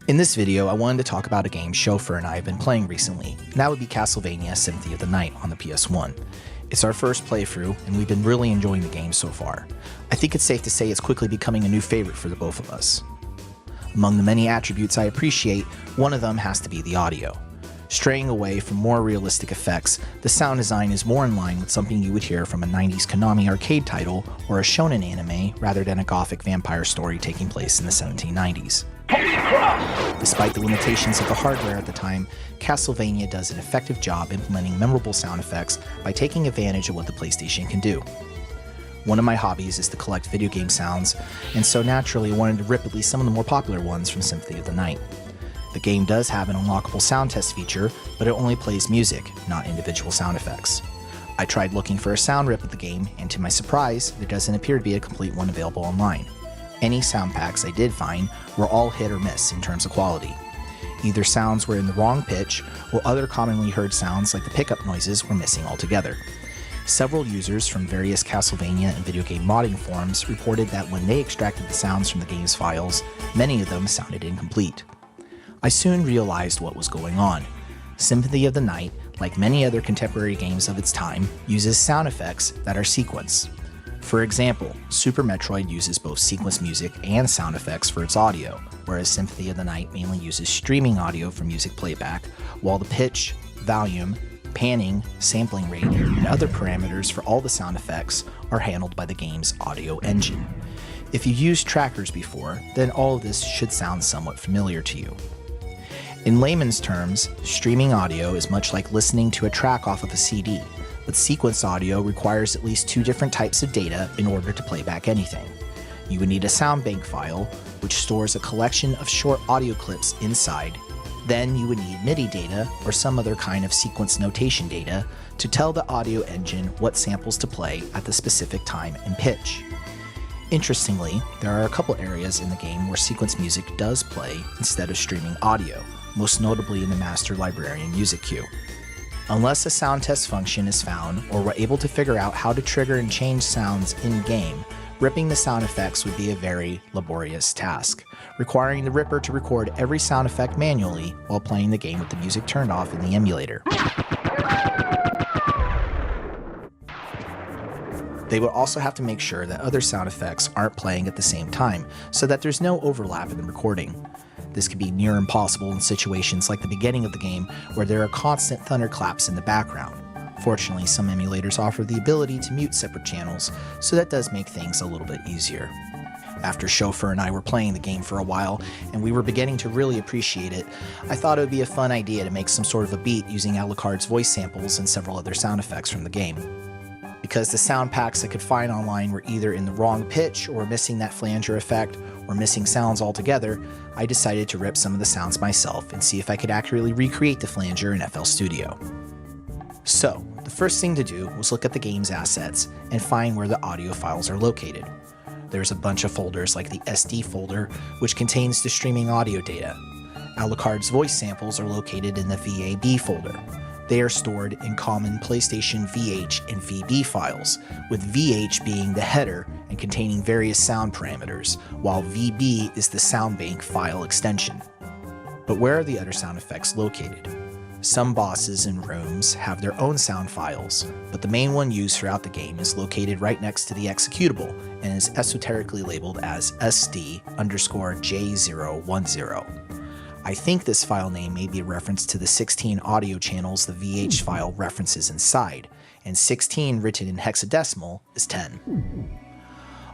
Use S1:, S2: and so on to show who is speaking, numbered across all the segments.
S1: In this video, I wanted to talk about a game Chauffeur and I have been playing recently, and that would be Castlevania Symphony of the Night on the PS1. It's our first playthrough, and we've been really enjoying the game so far. I think it's safe to say it's quickly becoming a new favorite for the both of us. Among the many attributes I appreciate, one of them has to be the audio. Straying away from more realistic effects, the sound design is more in line with something you would hear from a 90s Konami arcade title or a shonen anime rather than a gothic vampire story taking place in the 1790s. Despite the limitations of the hardware at the time, Castlevania does an effective job implementing memorable sound effects by taking advantage of what the PlayStation can do. One of my hobbies is to collect video game sounds, and so naturally wanted to rip at least some of the more popular ones from Symphony of the Night. The game does have an unlockable sound test feature, but it only plays music, not individual sound effects. I tried looking for a sound rip of the game, and to my surprise, there doesn't appear to be a complete one available online. Any sound packs I did find were all hit or miss in terms of quality. Either sounds were in the wrong pitch, or other commonly heard sounds like the pickup noises were missing altogether. Several users from various Castlevania and video game modding forums reported that when they extracted the sounds from the game's files, many of them sounded incomplete. I soon realized what was going on. Symphony of the Night, like many other contemporary games of its time, uses sound effects that are sequenced. For example, Super Metroid uses both sequence music and sound effects for its audio, whereas Symphony of the Night mainly uses streaming audio for music playback, while the pitch, volume, panning, sampling rate, and other parameters for all the sound effects are handled by the game's audio engine. If you used trackers before, then all of this should sound somewhat familiar to you. In layman's terms, streaming audio is much like listening to a track off of a CD, but sequence audio requires at least two different types of data in order to play back anything. You would need a sound bank file, which stores a collection of short audio clips inside. Then you would need MIDI data or some other kind of sequence notation data to tell the audio engine what samples to play at the specific time and pitch. Interestingly, there are a couple areas in the game where sequence music does play instead of streaming audio, most notably in the Master Librarian music queue. Unless a sound test function is found or we're able to figure out how to trigger and change sounds in-game, ripping the sound effects would be a very laborious task, requiring the ripper to record every sound effect manually while playing the game with the music turned off in the emulator. They would also have to make sure that other sound effects aren't playing at the same time, so that there's no overlap in the recording. This can be near impossible in situations like the beginning of the game where there are constant thunderclaps in the background. Fortunately, some emulators offer the ability to mute separate channels, so that does make things a little bit easier. After Chauffeur and I were playing the game for a while, and we were beginning to really appreciate it, I thought it would be a fun idea to make some sort of a beat using Alucard's voice samples and several other sound effects from the game. Because the sound packs I could find online were either in the wrong pitch or missing that flanger effect or missing sounds altogether, I decided to rip some of the sounds myself and see if I could accurately recreate the flanger in FL Studio. So, the first thing to do was look at the game's assets and find where the audio files are located. There's a bunch of folders like the SD folder, which contains the streaming audio data. Alucard's voice samples are located in the VAB folder. They are stored in common PlayStation VH and VB files, with VH being the header and containing various sound parameters, while VB is the sound bank file extension. But where are the other sound effects located? Some bosses and rooms have their own sound files, but the main one used throughout the game is located right next to the executable and is esoterically labeled as SD_J010. I think this file name may be a reference to the 16 audio channels the VH file references inside, and 16 written in hexadecimal is 10.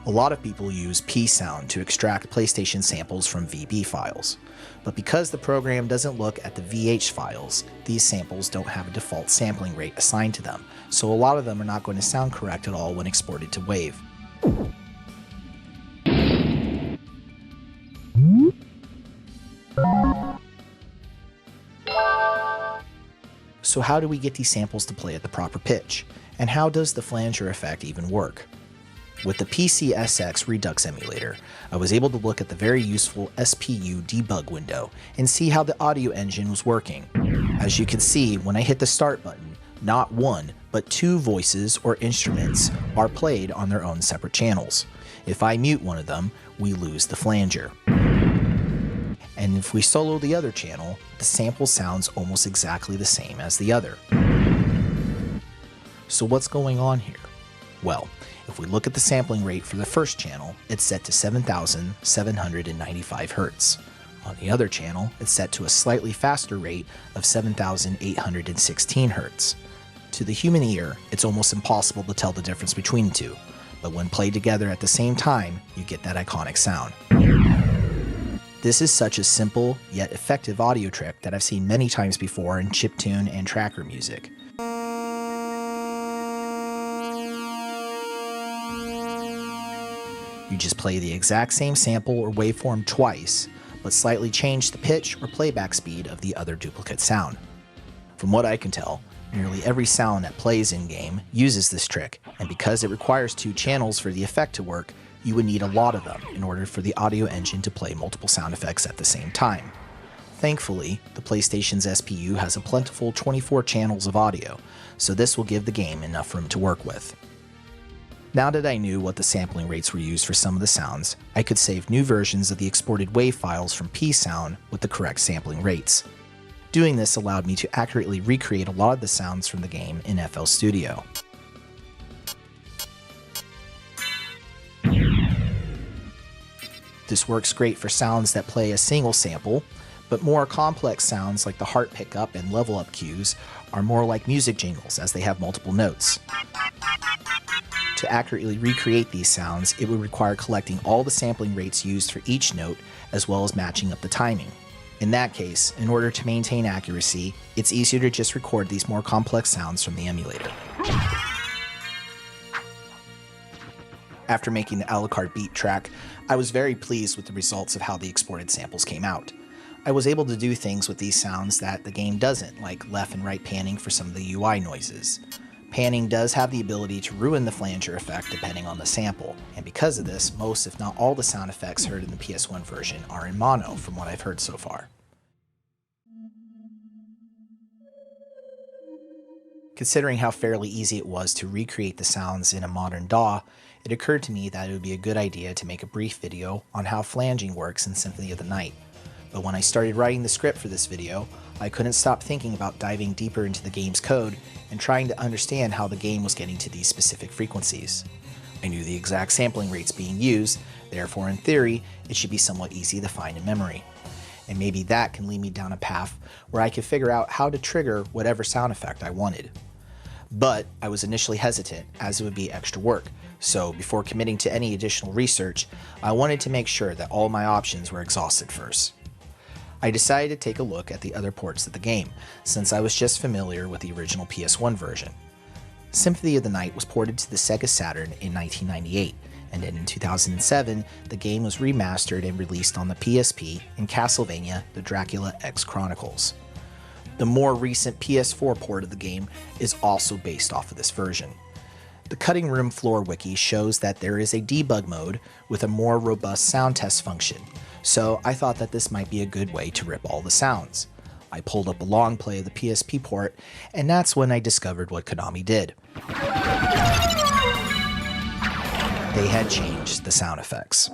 S1: A lot of people use P-Sound to extract PlayStation samples from VB files, but because the program doesn't look at the VH files, these samples don't have a default sampling rate assigned to them, so a lot of them are not going to sound correct at all when exported to WAV. So how do we get these samples to play at the proper pitch? And how does the flanger effect even work? With the PCSX Redux emulator, I was able to look at the very useful SPU debug window and see how the audio engine was working. As you can see, when I hit the start button, not one, but two voices or instruments are played on their own separate channels. If I mute one of them, we lose the flanger. and if we solo the other channel, the sample sounds almost exactly the same as the other. So what's going on here? Well, if we look at the sampling rate for the first channel, it's set to 7,795 Hz. On the other channel, it's set to a slightly faster rate of 7,816 Hz. To the human ear, it's almost impossible to tell the difference between the two, but when played together at the same time, you get that iconic sound. This is such a simple yet effective audio trick that I've seen many times before in chiptune and tracker music. You just play the exact same sample or waveform twice, but slightly change the pitch or playback speed of the other duplicate sound. From what I can tell, nearly every sound that plays in-game uses this trick, and because it requires 2 channels for the effect to work, you would need a lot of them in order for the audio engine to play multiple sound effects at the same time. Thankfully, the PlayStation's SPU has a plentiful 24 channels of audio, so this will give the game enough room to work with. Now that I knew what the sampling rates were used for some of the sounds, I could save new versions of the exported WAV files from P-Sound with the correct sampling rates. Doing this allowed me to accurately recreate a lot of the sounds from the game in FL Studio. This works great for sounds that play a single sample, but more complex sounds like the heart pickup and level up cues are more like music jingles as they have multiple notes. To accurately recreate these sounds, it would require collecting all the sampling rates used for each note as well as matching up the timing. In that case, in order to maintain accuracy, it's easier to just record these more complex sounds from the emulator. After making the a la carte beat track, I was very pleased with the results of how the exported samples came out. I was able to do things with these sounds that the game doesn't, like left and right panning for some of the UI noises. Panning does have the ability to ruin the flanger effect depending on the sample, and because of this, most if not all the sound effects heard in the PS1 version are in mono from what I've heard so far. Considering how fairly easy it was to recreate the sounds in a modern DAW, it occurred to me that it would be a good idea to make a brief video on how flanging works in Symphony of the Night. But when I started writing the script for this video, I couldn't stop thinking about diving deeper into the game's code and trying to understand how the game was getting to these specific frequencies. I knew the exact sampling rates being used, therefore in theory, it should be somewhat easy to find in memory. And maybe that can lead me down a path where I could figure out how to trigger whatever sound effect I wanted. But I was initially hesitant, as it would be extra work, so before committing to any additional research, I wanted to make sure that all my options were exhausted first. I decided to take a look at the other ports of the game, since I was just familiar with the original PS1 version. Symphony of the Night was ported to the Sega Saturn in 1998, and then in 2007, the game was remastered and released on the PSP in Castlevania: The Dracula X Chronicles. The more recent PS4 port of the game is also based off of this version. The Cutting Room Floor wiki shows that there is a debug mode with a more robust sound test function, so I thought that this might be a good way to rip all the sounds. I pulled up a long play of the PSP port, and that's when I discovered what Konami did. They had changed the sound effects.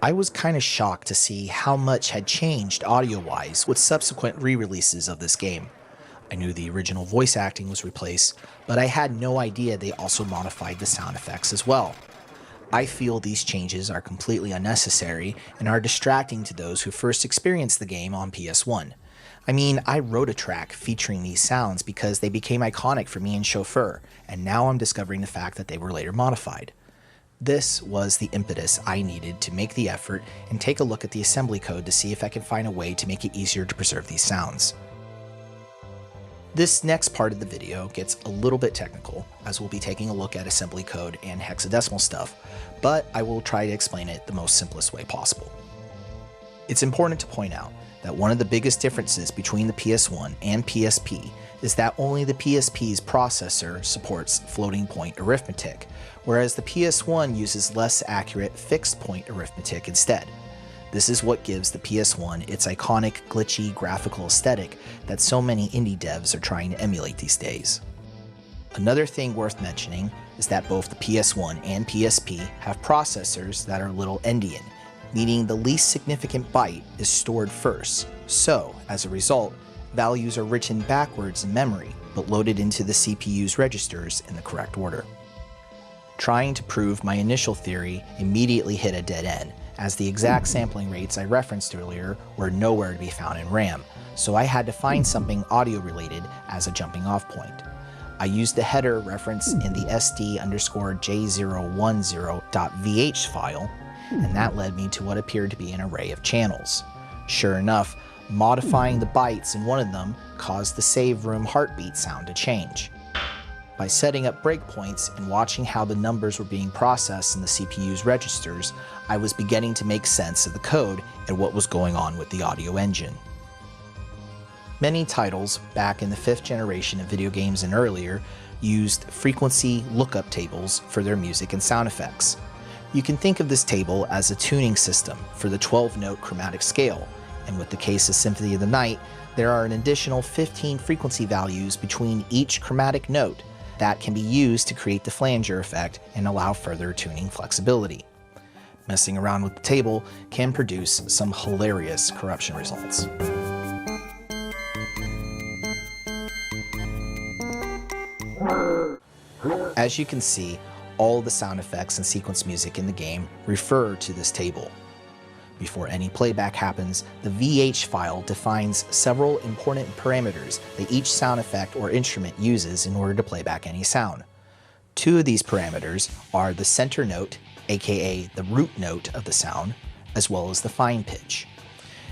S1: I was kind of shocked to see how much had changed audio-wise with subsequent re-releases of this game. I knew the original voice acting was replaced, but I had no idea they also modified the sound effects as well. I feel these changes are completely unnecessary and are distracting to those who first experienced the game on PS1. I mean, I wrote a track featuring these sounds because they became iconic for me and Chauffeur, and now I'm discovering the fact that they were later modified. This was the impetus I needed to make the effort and take a look at the assembly code to see if I can find a way to make it easier to preserve these sounds. This next part of the video gets a little bit technical, as we'll be taking a look at assembly code and hexadecimal stuff, but I will try to explain it the most simplest way possible. It's important to point out that one of the biggest differences between the PS1 and PSP is that only the PSP's processor supports floating point arithmetic, whereas the PS1 uses less accurate fixed point arithmetic instead. This is what gives the PS1 its iconic, glitchy, graphical aesthetic that so many indie devs are trying to emulate these days. Another thing worth mentioning is that both the PS1 and PSP have processors that are little endian, meaning the least significant byte is stored first. So, as a result, values are written backwards in memory, but loaded into the CPU's registers in the correct order. Trying to prove my initial theory immediately hit a dead end, as the exact sampling rates I referenced earlier were nowhere to be found in RAM, so I had to find something audio related as a jumping off point. I used the header reference in the SD_J010.vh file, and that led me to what appeared to be an array of channels. Sure enough, modifying the bytes in one of them caused the save room heartbeat sound to change. By setting up breakpoints and watching how the numbers were being processed in the CPU's registers, I was beginning to make sense of the code and what was going on with the audio engine. Many titles, back in the 5th generation of video games and earlier, used frequency lookup tables for their music and sound effects. You can think of this table as a tuning system for the 12-note chromatic scale, and with the case of Symphony of the Night, there are an additional 15 frequency values between each chromatic note that can be used to create the flanger effect and allow further tuning flexibility. Messing around with the table can produce some hilarious corruption results. As you can see, all the sound effects and sequence music in the game refer to this table. Before any playback happens, the VH file defines several important parameters that each sound effect or instrument uses in order to play back any sound. Two of these parameters are the center note, aka the root note of the sound, as well as the fine pitch.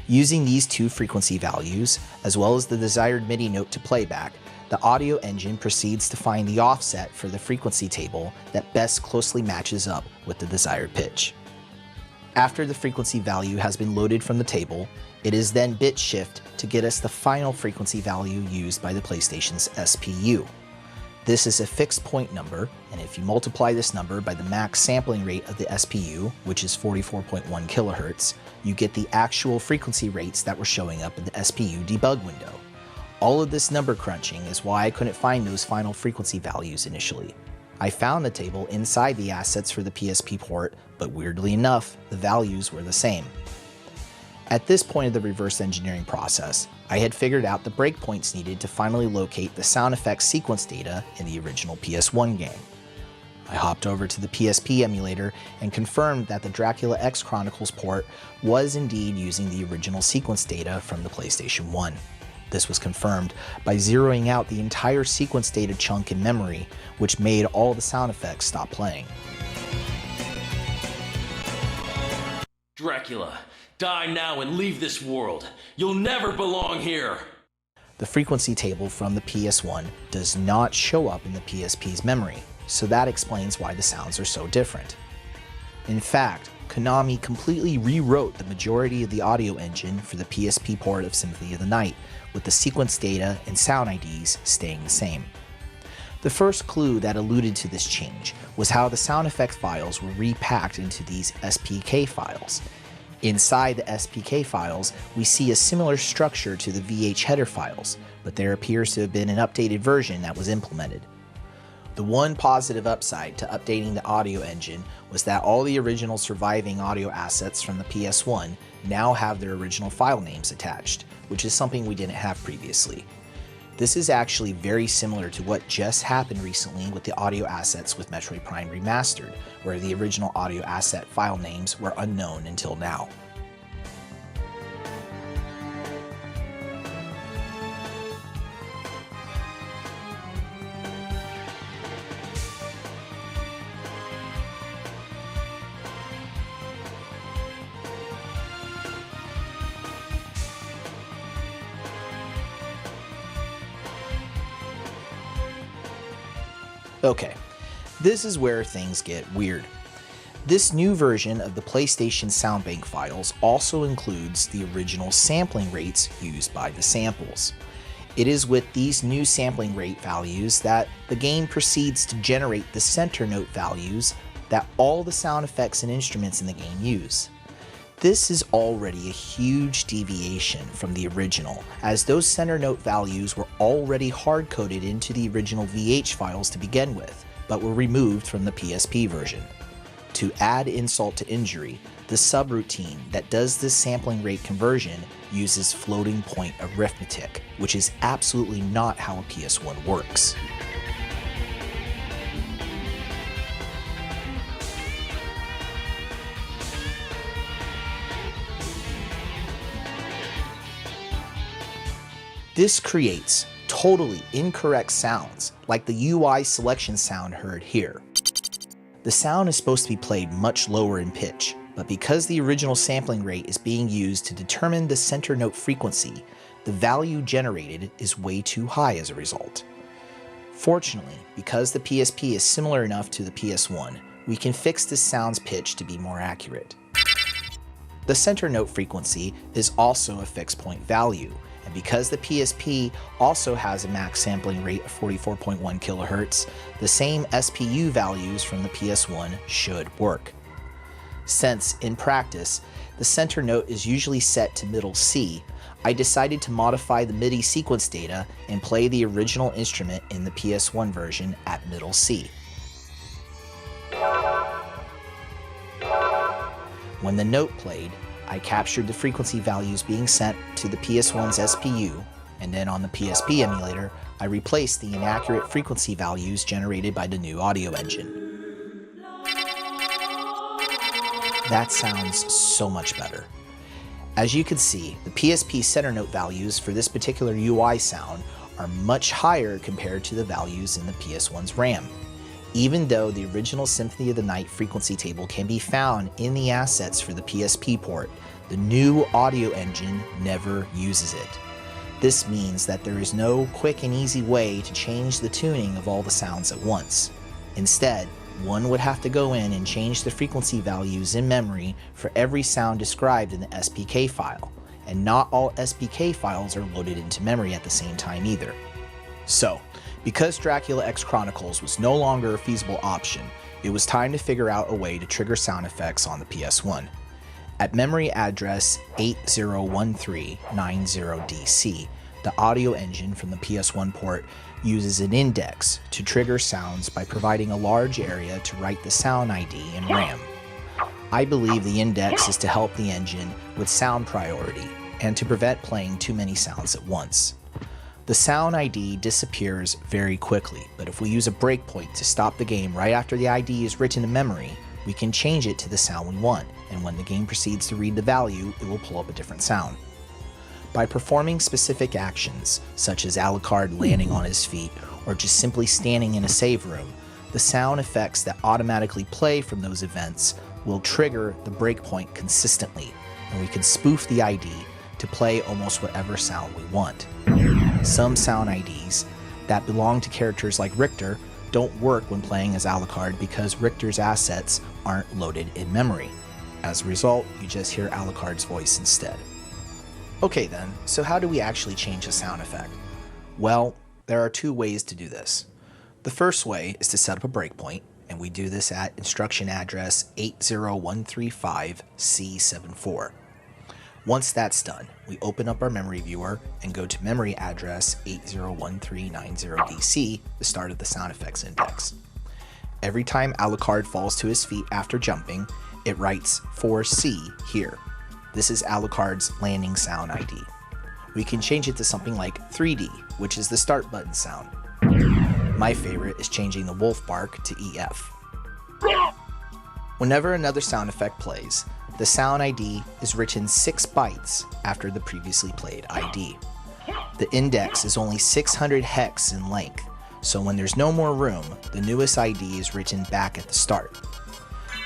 S1: Using these two frequency values, as well as the desired MIDI note to playback, the audio engine proceeds to find the offset for the frequency table that best closely matches up with the desired pitch. After the frequency value has been loaded from the table, it is then bit shift to get us the final frequency value used by the PlayStation's SPU. This is a fixed point number, and if you multiply this number by the max sampling rate of the SPU, which is 44.1 kHz, you get the actual frequency rates that were showing up in the SPU debug window. All of this number crunching is why I couldn't find those final frequency values initially. I found the table inside the assets for the PSP port, but weirdly enough, the values were the same. At this point of the reverse engineering process, I had figured out the breakpoints needed to finally locate the sound effects sequence data in the original PS1 game. I hopped over to the PSP emulator and confirmed that the Dracula X Chronicles port was indeed using the original sequence data from the PlayStation 1. This was confirmed by zeroing out the entire sequence data chunk in memory, which made all the sound effects stop playing.
S2: Dracula, die now and leave this world. You'll never belong here.
S1: The frequency table from the PS1 does not show up in the PSP's memory, so that explains why the sounds are so different. In fact, Konami completely rewrote the majority of the audio engine for the PSP port of Symphony of the Night, with the sequence data and sound IDs staying the same. The first clue that alluded to this change was how the sound effects files were repacked into these SPK files. Inside the SPK files, we see a similar structure to the VH header files, but there appears to have been an updated version that was implemented. The one positive upside to updating the audio engine was that all the original surviving audio assets from the PS1 now have their original file names attached, which is something we didn't have previously. This is actually very similar to what just happened recently with the audio assets with Metroid Prime Remastered, where the original audio asset file names were unknown until now. Okay, this is where things get weird. This new version of the PlayStation Soundbank files also includes the original sampling rates used by the samples. It is with these new sampling rate values that the game proceeds to generate the center note values that all the sound effects and instruments in the game use. This is already a huge deviation from the original, as those center note values were already hard-coded into the original VH files to begin with, but were removed from the PSP version. To add insult to injury, the subroutine that does this sampling rate conversion uses floating point arithmetic, which is absolutely not how a PS1 works. This creates totally incorrect sounds, like the UI selection sound heard here. The sound is supposed to be played much lower in pitch, but because the original sampling rate is being used to determine the center note frequency, the value generated is way too high as a result. Fortunately, because the PSP is similar enough to the PS1, we can fix this sound's pitch to be more accurate. The center note frequency is also a fixed point value, and because the PSP also has a max sampling rate of 44.1 kHz, the same SPU values from the PS1 should work. Since, in practice, the center note is usually set to middle C, I decided to modify the MIDI sequence data and play the original instrument in the PS1 version at middle C. When the note played, I captured the frequency values being sent to the PS1's SPU, and then on the PSP emulator, I replaced the inaccurate frequency values generated by the new audio engine. That sounds so much better. As you can see, the PSP center note values for this particular UI sound are much higher compared to the values in the PS1's RAM. Even though the original Symphony of the Night frequency table can be found in the assets for the PSP port, the new audio engine never uses it. This means that there is no quick and easy way to change the tuning of all the sounds at once. Instead, one would have to go in and change the frequency values in memory for every sound described in the SPK file, and not all SPK files are loaded into memory at the same time either. So, because Dracula X Chronicles was no longer a feasible option, it was time to figure out a way to trigger sound effects on the PS1. At memory address 801390DC, the audio engine from the PS1 port uses an index to trigger sounds by providing a large area to write the sound ID in RAM. I believe the index is to help the engine with sound priority and to prevent playing too many sounds at once. The sound ID disappears very quickly, but if we use a breakpoint to stop the game right after the ID is written in memory, we can change it to the sound we want, and when the game proceeds to read the value, it will pull up a different sound. By performing specific actions, such as Alucard landing on his feet, or just simply standing in a save room, the sound effects that automatically play from those events will trigger the breakpoint consistently, and we can spoof the ID to play almost whatever sound we want. Some sound IDs that belong to characters like Richter don't work when playing as Alucard because Richter's assets aren't loaded in memory. As a result, you just hear Alucard's voice instead. Okay then, so how do we actually change a sound effect? Well, there are two ways to do this. The first way is to set up a breakpoint, and we do this at instruction address 80135C74. Once that's done, we open up our memory viewer and go to memory address 801390DC, the start of the sound effects index. Every time Alucard falls to his feet after jumping, it writes 4C here. This is Alucard's landing sound ID. We can change it to something like 3D, which is the start button sound. My favorite is changing the wolf bark to EF. Whenever another sound effect plays, the sound ID is written 6 bytes after the previously played ID. The index is only 600 hex in length, so when there's no more room, the newest ID is written back at the start.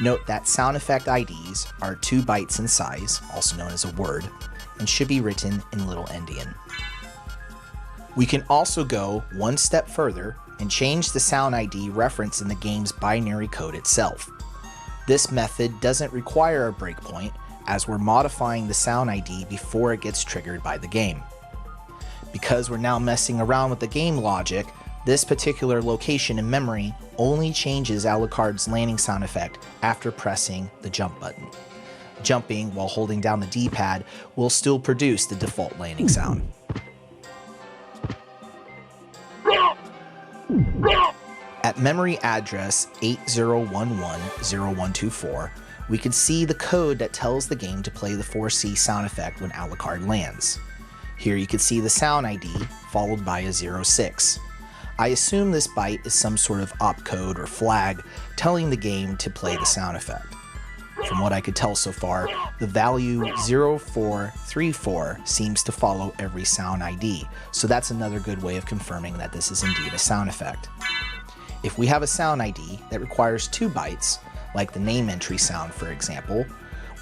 S1: Note that sound effect IDs are 2 bytes in size, also known as a word, and should be written in Little Endian. We can also go one step further and change the sound ID reference in the game's binary code itself. This method doesn't require a breakpoint, as we're modifying the sound ID before it gets triggered by the game. Because we're now messing around with the game logic, this particular location in memory only changes Alucard's landing sound effect after pressing the jump button. Jumping while holding down the D-pad will still produce the default landing sound. At memory address 80110124, we can see the code that tells the game to play the 4C sound effect when Alucard lands. Here you can see the sound ID followed by a 06. I assume this byte is some sort of opcode or flag telling the game to play the sound effect. From what I could tell so far, the value 0434 seems to follow every sound ID, so that's another good way of confirming that this is indeed a sound effect. If we have a sound ID that requires 2 bytes, like the name entry sound for example,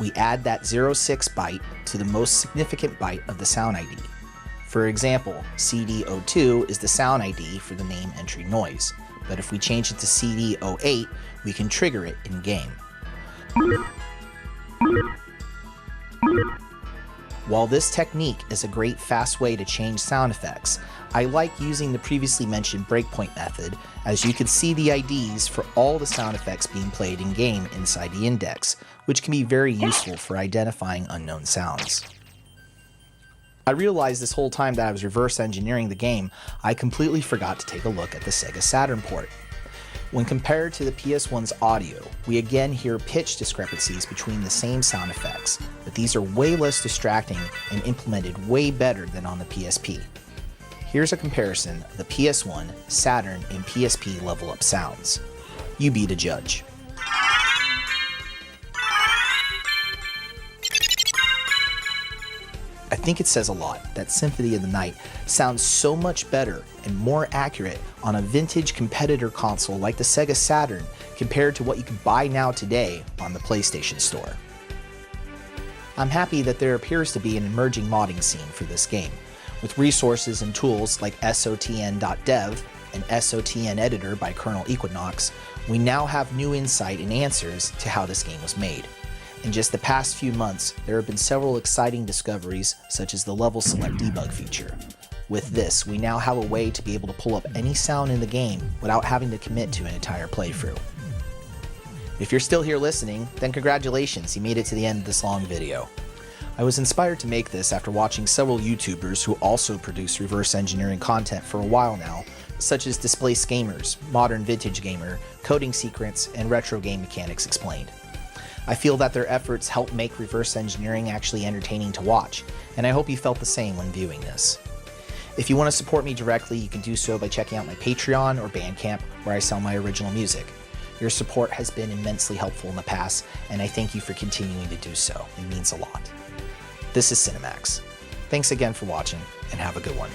S1: we add that 06 byte to the most significant byte of the sound ID. For example, CD02 is the sound ID for the name entry noise, but if we change it to CD08, we can trigger it in-game. While this technique is a great fast way to change sound effects, I like using the previously mentioned breakpoint method, as you can see the IDs for all the sound effects being played in-game inside the index, which can be very useful for identifying unknown sounds. I realized this whole time that I was reverse engineering the game, I completely forgot to take a look at the Sega Saturn port. When compared to the PS1's audio, we again hear pitch discrepancies between the same sound effects, but these are way less distracting and implemented way better than on the PSP. Here's a comparison of the PS1, Saturn, and PSP level up sounds. You be the judge. I think it says a lot that Symphony of the Night sounds so much better and more accurate on a vintage competitor console like the Sega Saturn compared to what you can buy now today on the PlayStation Store. I'm happy that there appears to be an emerging modding scene for this game, with resources and tools like sotn.dev and SOTN Editor by Kernel Equinox. We now have new insight and answers to how this game was made. In just the past few months, there have been several exciting discoveries, such as the level select debug feature. With this, we now have a way to be able to pull up any sound in the game without having to commit to an entire playthrough. If you're still here listening, then congratulations, you made it to the end of this long video. I was inspired to make this after watching several YouTubers who also produce reverse engineering content for a while now, such as Displaced Gamers, Modern Vintage Gamer, Coding Secrets, and Retro Game Mechanics Explained. I feel that their efforts help make reverse engineering actually entertaining to watch, and I hope you felt the same when viewing this. If you want to support me directly, you can do so by checking out my Patreon or Bandcamp, where I sell my original music. Your support has been immensely helpful in the past, and I thank you for continuing to do so. It means a lot. This is Cinemax. Thanks again for watching, and have a good one.